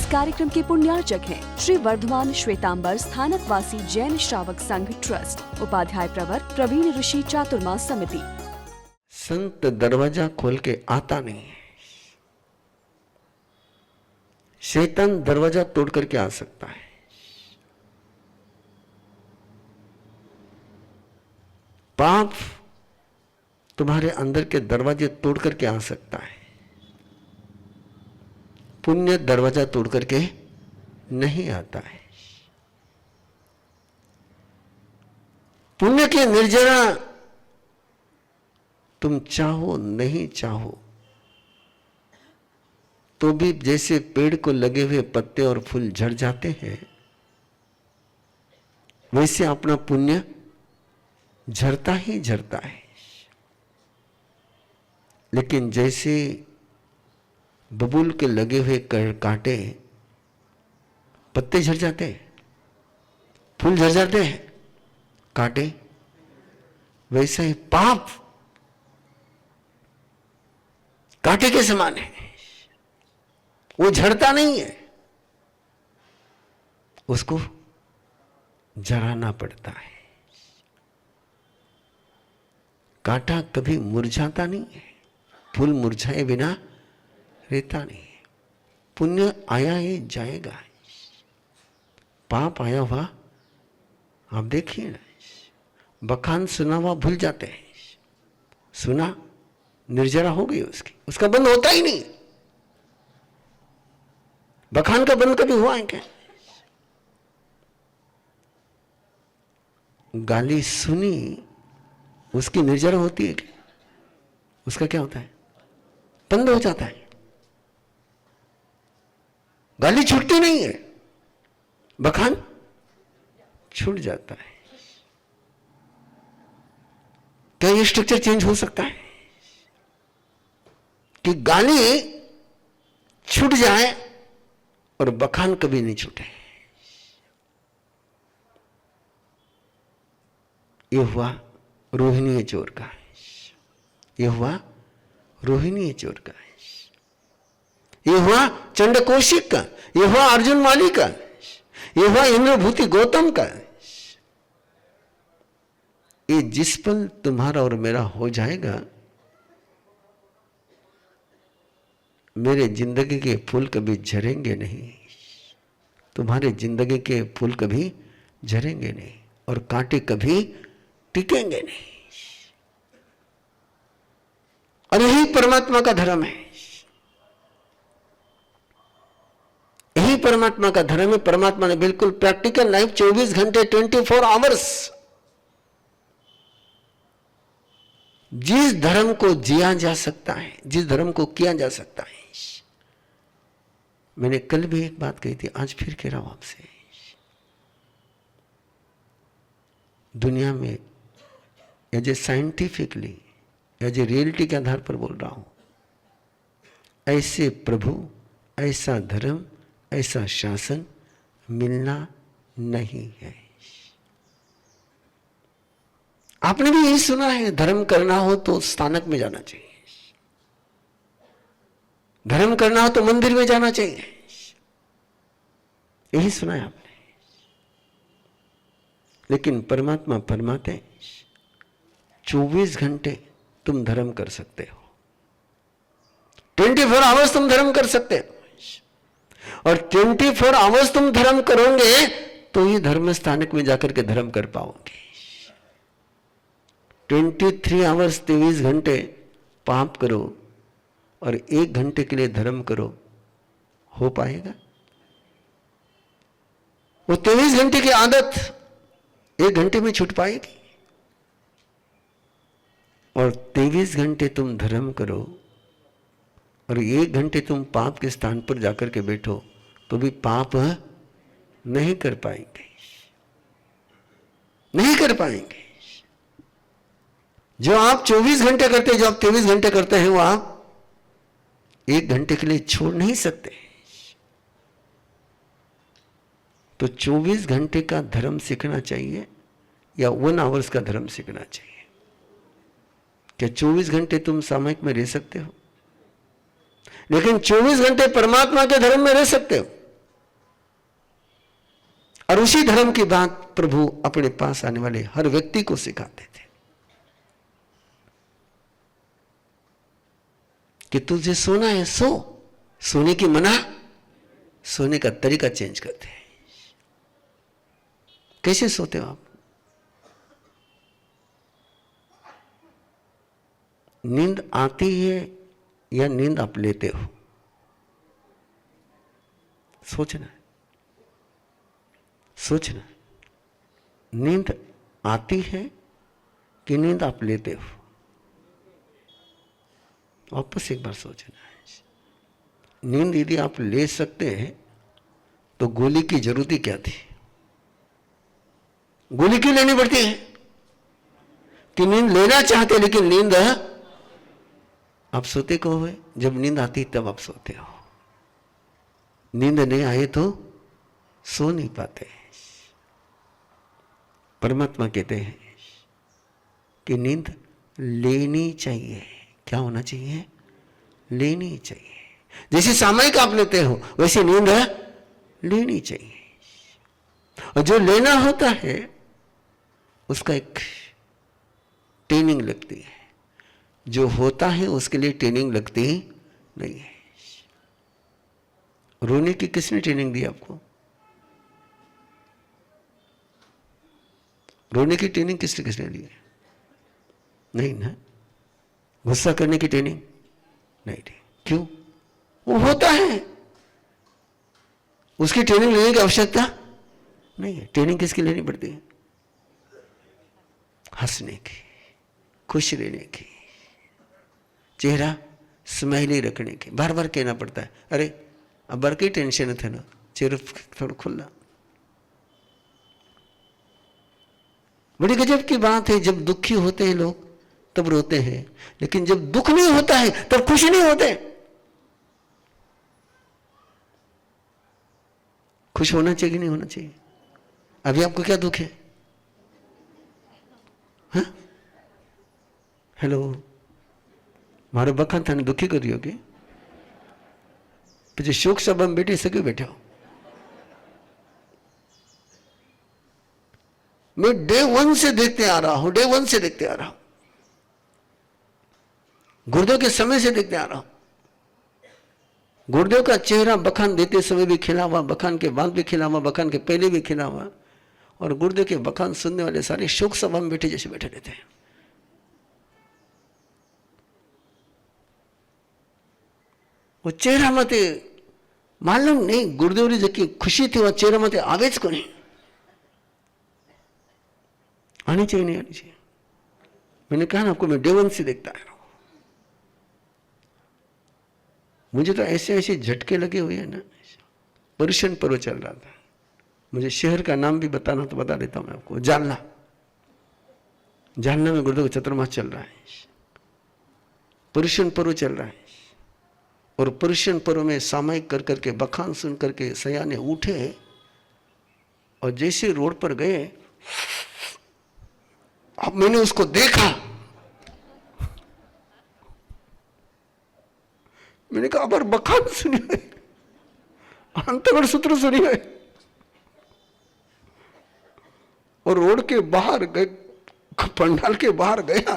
कार्यक्रम के पुण्यार्चक हैं श्री वर्धमान श्वेतांबर स्थानकवासी जैन श्रावक संघ ट्रस्ट, उपाध्याय प्रवर प्रवीण ऋषि चातुर्मास समिति। संत दरवाजा खोल के आता नहीं है, शैतान दरवाजा तोड़ करके आ सकता है। पाप तुम्हारे अंदर के दरवाजे तोड़ करके आ सकता है, पुण्य दरवाजा तोड़ करके नहीं आता है। पुण्य की निर्जरा तुम चाहो नहीं चाहो तो भी जैसे पेड़ को लगे हुए पत्ते और फूल झड़ जाते हैं, वैसे अपना पुण्य झरता ही झरता है। लेकिन जैसे बबूल के लगे हुए कांटे पत्ते झड़ जाते हैं, फूल झड़ जाते हैं, कांटे, वैसा ही पाप कांटे के समान है। वो झड़ता नहीं है, उसको जलाना पड़ता है। कांटा कभी मुरझाता नहीं है, फूल मुरझाए बिना रहता नहीं है। पुण्य आया ही जाएगा, पाप आया हुआ आप देखिए ना, बखान सुना हुआ भूल जाते हैं। सुना, निर्जरा हो गई उसकी, उसका बंद होता ही नहीं। बखान का बंद कभी हुआ है क्या? गाली सुनी, उसकी निर्जरा होती है क्या? उसका क्या होता है? बंद हो जाता है। गाली छूटती नहीं है, बखान छूट जाता है। क्या ये स्ट्रक्चर चेंज हो सकता है कि गाली छूट जाए और बखान कभी नहीं छूटे? ये हुआ रोहिणी चोर का, ये हुआ रोहिणी चोर का, ये हुआ चंडकोशिक का, ये हुआ अर्जुन माली का, ये हुआ इंद्रभूति गौतम का। ये जिस पल तुम्हारा और मेरा हो जाएगा, मेरे जिंदगी के फूल कभी झरेंगे नहीं, तुम्हारे जिंदगी के फूल कभी झरेंगे नहीं, और कांटे कभी टिकेंगे नहीं। और यही परमात्मा का धर्म है, यही परमात्मा का धर्म है। परमात्मा ने बिल्कुल प्रैक्टिकल लाइफ 24 घंटे 24 आवर्स, जिस धर्म को जिया जा सकता है, जिस धर्म को किया जा सकता है। मैंने कल भी एक बात कही थी, आज फिर कह रहा हूं आपसे। दुनिया में as a scientifically, as a reality के आधार पर बोल रहा हूं, ऐसे प्रभु, ऐसा धर्म, ऐसा शासन मिलना नहीं है। आपने भी यही सुना है, धर्म करना हो तो स्थानक में जाना चाहिए, धर्म करना हो तो मंदिर में जाना चाहिए, यही सुना है आपने। लेकिन परमात्मा फरमाते 24 घंटे तुम धर्म कर सकते हो, 24 आवर्स तुम धर्म कर सकते हो, और 24 आवर्स तुम धर्म करोगे तो ही धर्म स्थानक में जाकर के धर्म कर पाओगे। 23 आवर्स 23 घंटे पाप करो और 1 घंटे के लिए धर्म करो, हो पाएगा? वो 23 घंटे की आदत 1 घंटे में छूट पाएगी? और 23 घंटे तुम धर्म करो और 1 घंटे तुम पाप के स्थान पर जाकर के बैठो तो भी पाप नहीं कर पाएंगे, नहीं कर पाएंगे। जो आप 24 घंटे करते हैं, जो आप 23 घंटे करते हैं, वो आप 1 घंटे के लिए छोड़ नहीं सकते। तो 24 घंटे का धर्म सीखना चाहिए या 1 आवर्स का धर्म सीखना चाहिए? क्या 24 घंटे तुम सामयिक में रह सकते हो? लेकिन 24 घंटे परमात्मा के धर्म में रह सकते हो। और उसी धर्म की बात प्रभु अपने पास आने वाले हर व्यक्ति को सिखाते थे कि तुझे सोना है सो, सोने की मना, सोने का तरीका चेंज करते हैं। कैसे सोते हो आप? नींद आती है या नींद आप लेते हो? सोचना, सोचना। नींद आती है कि नींद आप लेते हो? वापस एक बार सोचना है। नींद यदि आप ले सकते हैं तो गोली की जरूरत ही क्या थी? गोली क्यों लेनी पड़ती है? कि नींद लेना चाहते लेकिन नींद आप सोते कब हुए? जब नींद आती तब आप सोते हो। नींद नहीं आए तो सो नहीं पाते। परमात्मा कहते हैं कि नींद लेनी चाहिए। क्या होना चाहिए? लेनी चाहिए। जैसे सामयिक आप लेते हो वैसे नींद लेनी चाहिए। और जो लेना होता है उसका एक ट्रेनिंग लगती है, जो होता है उसके लिए ट्रेनिंग लगती नहीं है। रोने की किसने ट्रेनिंग दी आपको? रोने की ट्रेनिंग किसने किसने दी? नहीं ना। गुस्सा करने की ट्रेनिंग नहीं दी। क्यों? वो होता है, उसकी ट्रेनिंग लेने की आवश्यकता नहीं है। ट्रेनिंग किसकी लेनी पड़ती है? हंसने की, खुश रहने की, चेहरा स्माइली रखने की। बार बार कहना पड़ता है, अरे अब बार की टेंशन थे ना, चेहरा थोड़ा खुला। बड़ी गजब की बात है, जब दुखी होते हैं लोग तब रोते हैं, लेकिन जब दुख नहीं होता है तब खुशी नहीं होते। खुश होना चाहिए कि नहीं होना चाहिए? अभी आपको क्या दुख है? हाँ? हेलो, मारो बखान थाने दुखी करियो के પછી શોક સભામાં બેઠી સકે बैठे हो? मैं डे 1 से देखते आ रहा हूं, डे 1 से देखते आ रहा हूं, गुरुदेव के समय से देखते आ रहा हूं। गुरुदेव का चेहरा बखान देते समय भी खिला हुआ, बखान के बाद भी खिला हुआ, बखान के पहले भी खिला हुआ, और गुरुदेव के बखान सुनने वाले सारे शोक सभा में बैठे जैसे बैठे रहते हैं। वो चेहरा मत मालूम नहीं गुरुदेव री जकी खुशी थी वह चेहरा मत आवे ज कोनी। आनी चाहिए नहीं आनी चाहिए? मैंने कहा ना आपको, मैं डे 1 से देखता है। मुझे तो ऐसे ऐसे झटके लगे हुए हैं ना। पर्शियन पर्व चल रहा था, मुझे शहर का नाम भी बताना तो बता देता हूं मैं आपको। जालना, जालना में गुरुदेव चतुर्मास चल रहा है, पर्शियन पर्व चल रहा है। और पर्शियन पर्व में सामयिक कर करके बखान सुन करके सयाने उठे और जैसे रोड पर गए, अब मैंने उसको देखा, मैंने कहा अब बखान सुनिए, अंतगढ़ सूत्र सुनिए। और रोड के बाहर गए, पंडाल के बाहर गया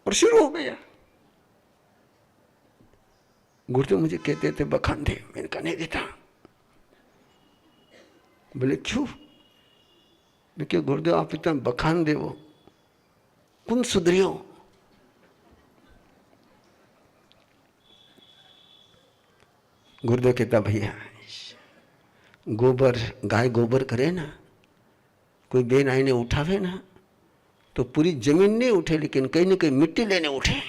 और शुरू हो गया। गुरुदेव मुझे कहते थे बखान दे, मैंने कहा नहीं देता। बोले क्यों? मैं क्या गुरुदेव आप इतना बखान दे, वो कौन सुधरियो? गुरुदेव कहता भैया गोबर, गाय गोबर करे ना, कोई बेन आईने उठावे ना तो पूरी जमीन नहीं उठे, लेकिन कहीं ना कहीं मिट्टी लेने उठे।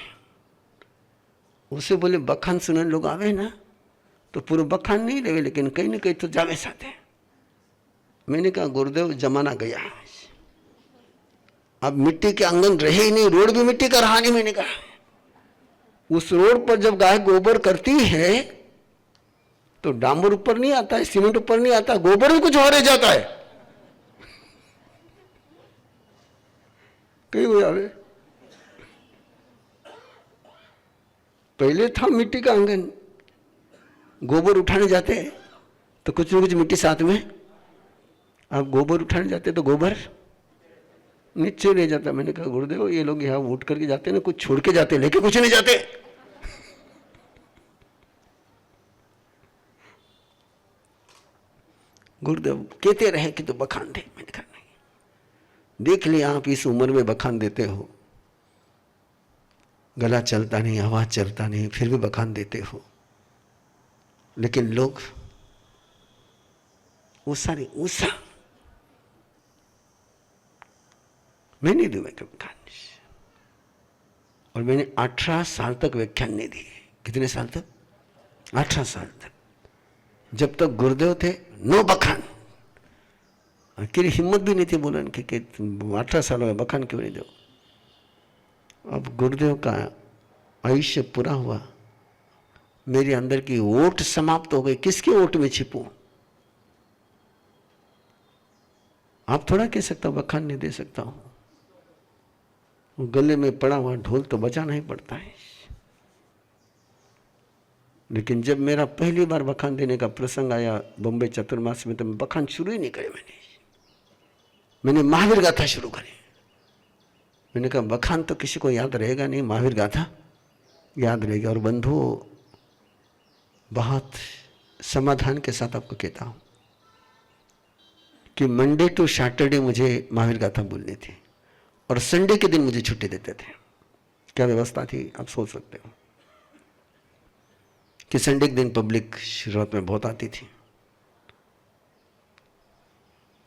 उसे बोले बखान सुनने लोग आवे ना तो पूरा बखान नहीं लेवे, लेकिन कहीं ना कहीं तो जावे साथे। मैंने कहा गुरुदेव जमाना गया, अब मिट्टी के आंगन रहे ही नहीं, रोड भी मिट्टी का रहा नहीं। मैंने कहा उस रोड पर जब गाय गोबर करती है तो डामर ऊपर नहीं आता है, सीमेंट ऊपर नहीं आता, गोबर भी कुछ और रह जाता है। कहीं हो जावे। पहले था मिट्टी का आंगन, गोबर उठाने जाते तो कुछ न कुछ मिट्टी साथ में आप गोबर उठाने जाते तो गोबर नीचे ले जाता। मैंने कहा गुरुदेव ये लोग यहाँ उठ करके जाते ना, कुछ छोड़ के जाते, लेके कुछ नहीं जाते। गुरुदेव कहते रहे कि तो बखान दे। मैंने कहा नहीं, देख लिया आप इस उम्र में बखान देते हो, गला चलता नहीं, आवाज चलता नहीं, फिर भी बखान देते हो। लेकिन लोग ऊषा मैं नहीं दूंगा व्याख्यान। और मैंने 18 साल तक व्याख्यान नहीं दिए। कितने साल तक? 18 साल तक। जब तक गुरुदेव थे नो बखान। तेरी हिम्मत भी नहीं थी बोलन कि 18 साल में बखान क्यों नहीं दो। अब गुरुदेव का आयुष्य पूरा हुआ, मेरे अंदर की ओट समाप्त हो गई। किसकी ओट में छिपूं? आप थोड़ा कह सकता हूं बखान नहीं दे सकता हूं। गले में पड़ा हुआ ढोल तो बजाना ही पड़ता है। लेकिन जब मेरा पहली बार बखान देने का प्रसंग आया बॉम्बे चतुर्मास में, तो मैं बखान शुरू ही नहीं करे। मैंने महावीर गाथा शुरू करी। मैंने कहा बखान तो किसी को याद रहेगा नहीं, महावीर गाथा याद रहेगा। और बंधुओं, बहुत समाधान के साथ आपको कहता हूं कि मंडे टू सैटरडे मुझे महावीर गाथा बोलनी थी और संडे के दिन मुझे छुट्टी देते थे। क्या व्यवस्था थी आप सोच सकते हो कि संडे के दिन पब्लिक शुरुआत में बहुत आती थी,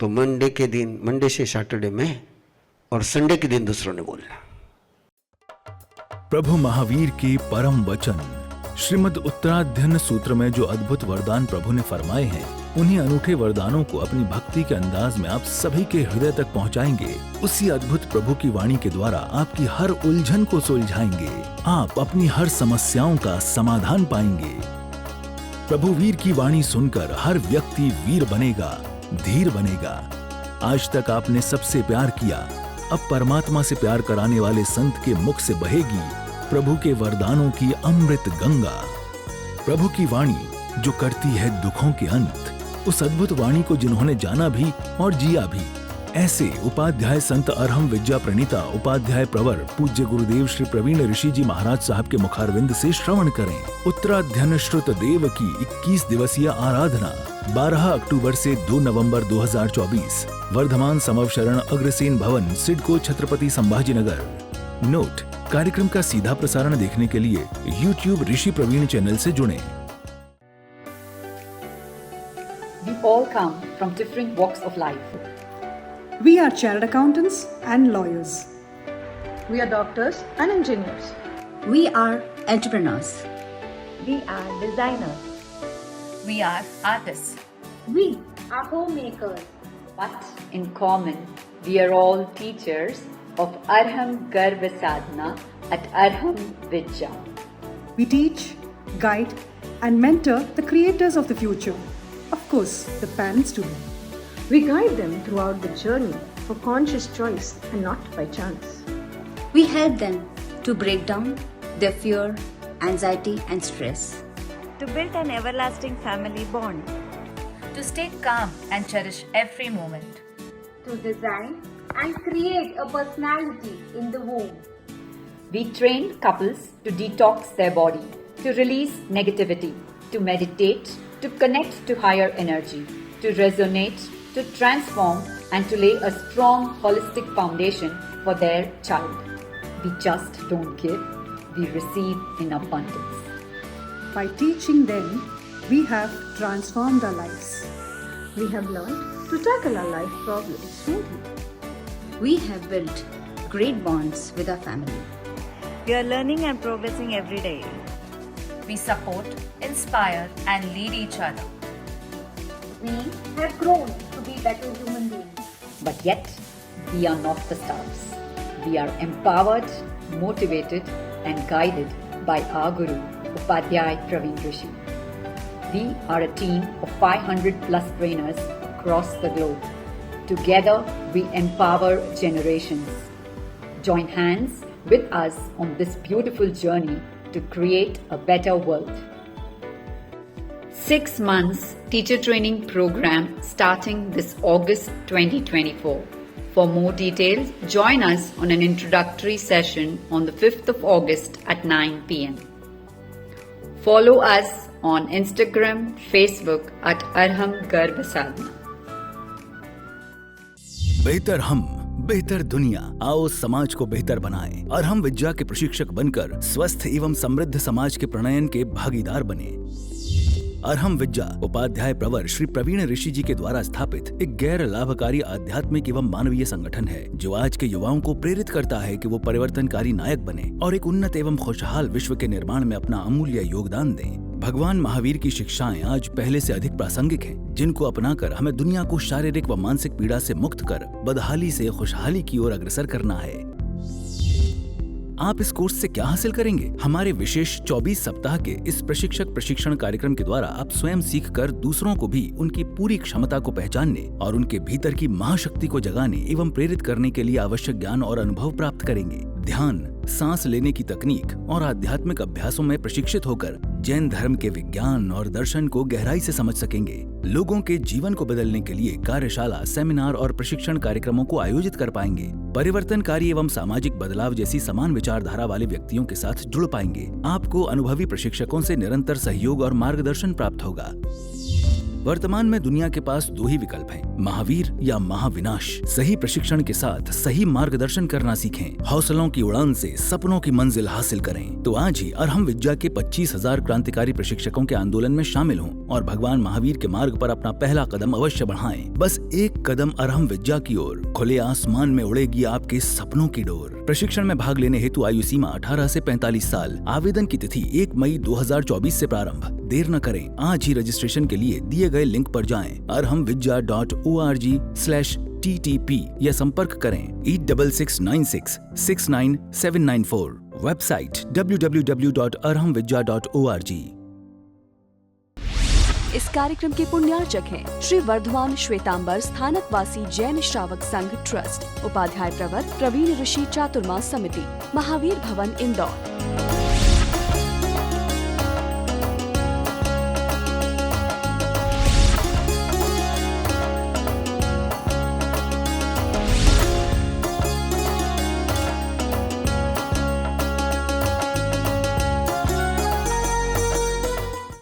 तो मंडे से सैटरडे में और संडे के दिन दूसरों ने बोलना। प्रभु महावीर के परम वचन श्रीमद् उत्तराध्ययन सूत्र में जो अद्भुत वरदान प्रभु ने फरमाए हैं, उन्हीं अनूठे वरदानों को अपनी भक्ति के अंदाज में आप सभी के हृदय तक पहुंचाएंगे। उसी अद्भुत प्रभु की वाणी के द्वारा आपकी हर उलझन को सुलझाएंगे। आप अपनी हर समस्याओं का समाधान पाएंगे। प्रभु वीर की वाणी सुनकर हर व्यक्ति वीर बनेगा, धीर बनेगा। आज तक आपने सबसे प्यार किया, अब परमात्मा से प्यार कराने वाले संत के मुख से बहेगी प्रभु के वरदानों की अमृत गंगा। प्रभु की वाणी जो करती है दुखों के अंत, उस अद्भुत वाणी को जिन्होंने जाना भी और जिया भी, ऐसे उपाध्याय संत अरहम विद्या प्रणीता उपाध्याय प्रवर पूज्य गुरुदेव श्री प्रवीण ऋषि जी महाराज साहब के मुखारविंद से श्रवण करें। उत्तराध्ययन श्रुत देव की 21 दिवसीय आराधना 12 अक्टूबर से 2 नवंबर 2024 वर्धमान समवशरण अग्रसेन भवन, सिडको, छत्रपति संभाजीनगर। नोट: कार्यक्रम का सीधा प्रसारण देखने के लिए YouTube ऋषि प्रवीण चैनल से जुड़ें। We all come from different walks of life. We are chartered accountants and lawyers. We are doctors and engineers. We are entrepreneurs. We are designers. We are artists. We are homemakers. But in common, we are all teachers of Arham Garva Sadhana at Arham Vidya. We teach, guide, and mentor the creators of the future. Of course, the parents too. We guide them throughout the journey for conscious choice and not by chance. We help them to break down their fear, anxiety, and stress. To build an everlasting family bond. To stay calm and cherish every moment. To design and create a personality in the womb. We train couples to detox their body, to release negativity, to meditate, to connect to higher energy, to resonate, to transform, and to lay a strong holistic foundation for their child. We just don't give, we receive in abundance. By teaching them, we have transformed our lives. We have learned to tackle our life problems smoothly. We have built great bonds with our family. We are learning and progressing every day. We support, inspire, and lead each other. We have grown to be better human beings. But yet, we are not the stars. We are empowered, motivated, and guided by our Guru, Upadhyay Praveen Rishi. We are a team of 500 plus trainers across the globe. Together, we empower generations. Join hands with us on this beautiful journey to create a better world. 6 months teacher training program starting this August 2024. For more details, join us on an introductory session on the 5th of August at 9 p.m. Follow us on Instagram, Facebook at Arham Garbha Sadhana. बेहतर हम, बेहतर दुनिया। आओ समाज को बेहतर बनाएं। अरहम विद्या के प्रशिक्षक बनकर स्वस्थ एवं समृद्ध समाज के प्रणयन के भागीदार बने। अरहम विद्या उपाध्याय प्रवर श्री प्रवीण ऋषि जी के द्वारा स्थापित एक गैर लाभकारी आध्यात्मिक एवं मानवीय संगठन है जो आज के युवाओं को प्रेरित करता है कि वो परिवर्तनकारी नायक बने और एक उन्नत एवं खुशहाल विश्व के निर्माण में अपना अमूल्य योगदान दें। भगवान महावीर की शिक्षाएं आज पहले से अधिक प्रासंगिक हैं, जिनको अपनाकर हमें दुनिया को शारीरिक व मानसिक पीड़ा से मुक्त कर बदहाली से खुशहाली की ओर अग्रसर करना है। आप इस कोर्स से क्या हासिल करेंगे? हमारे विशेष 24 सप्ताह के इस प्रशिक्षक प्रशिक्षण कार्यक्रम के द्वारा आप स्वयं सीखकर दूसरों को भी उनकी पूरी क्षमता को पहचानने और उनके भीतर की महाशक्ति को जगाने एवं प्रेरित करने के लिए आवश्यक ज्ञान और अनुभव प्राप्त करेंगे। ध्यान, सांस लेने की तकनीक और आध्यात्मिक अभ्यासों में प्रशिक्षित होकर जैन धर्म के विज्ञान और दर्शन को गहराई से समझ सकेंगे। लोगों के जीवन को बदलने के लिए कार्यशाला, सेमिनार और प्रशिक्षण कार्यक्रमों को आयोजित कर पाएंगे। परिवर्तनकारी एवं सामाजिक बदलाव जैसी समान विचारधारा वाले व्यक्तियों के साथ जुड़ पाएंगे। आपको अनुभवी प्रशिक्षकों से निरंतर सहयोग और मार्गदर्शन प्राप्त होगा। वर्तमान में दुनिया के पास 2 ही विकल्प हैं, महावीर या महाविनाश। सही प्रशिक्षण के साथ सही मार्गदर्शन करना सीखें। हौसलों की उड़ान से सपनों की मंजिल हासिल करें। तो आज ही अरहम विद्या के 25,000 क्रांतिकारी प्रशिक्षकों के आंदोलन में शामिल हों और भगवान महावीर के मार्ग पर अपना पहला कदम अवश्य बढ़ाएं। बस एक कदम अरहम विद्या की ओर, खुले आसमान में उड़ेगी आपके सपनों की डोर। प्रशिक्षण में भाग लेने हेतु आयु सीमा 18 से 45 साल। आवेदन की तिथि 1 मई 2024 से प्रारंभ। देर न करें, आज ही रजिस्ट्रेशन के लिए दिए गए लिंक पर जाएं arhamvidya.org/ttp या संपर्क करें 8669669794। Website www.arhamvidya.org। इस कार्यक्रम के पुण्यार्चक हैं श्री वर्धमान श्वेतांबर स्थानकवासी जैन श्रावक संघ ट्रस्ट, उपाध्याय प्रवर प्रवीण ऋषि चातुर्मास समिति, महावीर भवन, इंदौर।